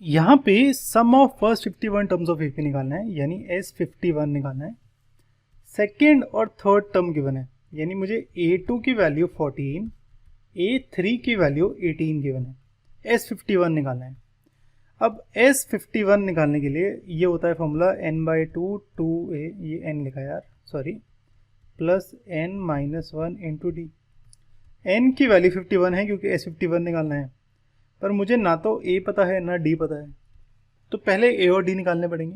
यहाँ पे sum of first 51 terms of AP निकालना है, यानी S51 निकालना है। सेकेंड और थर्ड टर्म गिवन है, यानी मुझे A2 की वैल्यू 14, A3 की वैल्यू 18 गिवन है। S51 निकालना है। अब S51 निकालने के लिए ये होता है फॉर्मूला n/2 2a, ये n लिखा यार, sorry, plus n-1 into D. n की वैल्यू 51 है क्योंकि S51 निकालना है, पर मुझे ना तो a पता है ना d पता है, तो पहले a और d निकालने पड़ेंगे।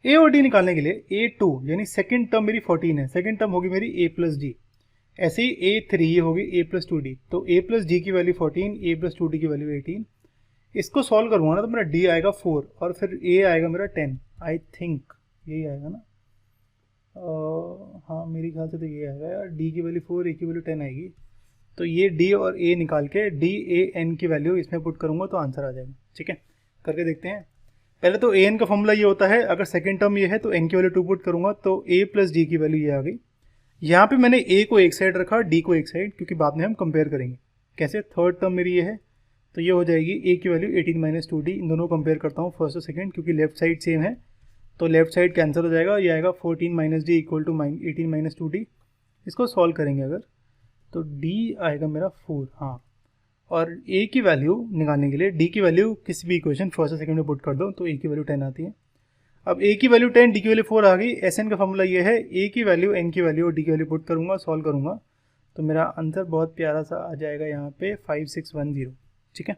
a और d निकालने के लिए A2 यानी सेकंड टर्म मेरी 14 है, सेकंड टर्म होगी मेरी a प्लस डी। ऐसे ही A3 ये होगी a प्लस 2d, तो a प्लस डी की वैल्यू 14, a प्लस 2d की वैल्यू 18। इसको सॉल्व करूँगा ना तो मेरा d आएगा 4 और फिर a आएगा मेरा 10। आई थिंक यही आएगा ना, हाँ मेरे ख्याल से तो ये आएगा यार, d की वैल्यू 4, a की वैल्यू 10 आएगी। तो ये d और a निकाल के d a n की वैल्यू इसमें पुट करूँगा तो आंसर आ जाएगा। ठीक है, करके देखते हैं। पहले तो a n का फॉर्मूला ये होता है, अगर सेकेंड टर्म ये है तो n की वैल्यू 2 पुट करूँगा तो a प्लस d की वैल्यू ये आ गई। यहाँ पे मैंने a को एक साइड रखा, d को एक साइड, क्योंकि बाद में हम कंपेयर करेंगे। कैसे? थर्ड टर्म मेरी ये है तो ये हो जाएगी a की वैल्यू 18 माइनस 2d। इन दोनों को कंपेयर करता हूँ फर्स्ट और सेकंड, क्योंकि लेफ्ट साइड सेम है तो लेफ्ट साइड कैंसिल हो जाएगा। ये आएगा 14 minus d equal to 18 minus 2d। इसको सॉल्व करेंगे अगर तो d आएगा मेरा 4। हाँ, और a की वैल्यू निकालने के लिए d की वैल्यू किसी भी इक्वेशन फर्स्ट और सेकंड में पुट कर दो तो a की वैल्यू 10 आती है। अब a की वैल्यू 10, d की वैल्यू 4 आ गई। Sn का फॉर्मूला ये है, a की वैल्यू n की वैल्यू और d की वैल्यू पुट करूँगा, सॉल्व करूँगा तो मेरा आंसर बहुत प्यारा सा आ जाएगा यहाँ पे 5610। ठीक है।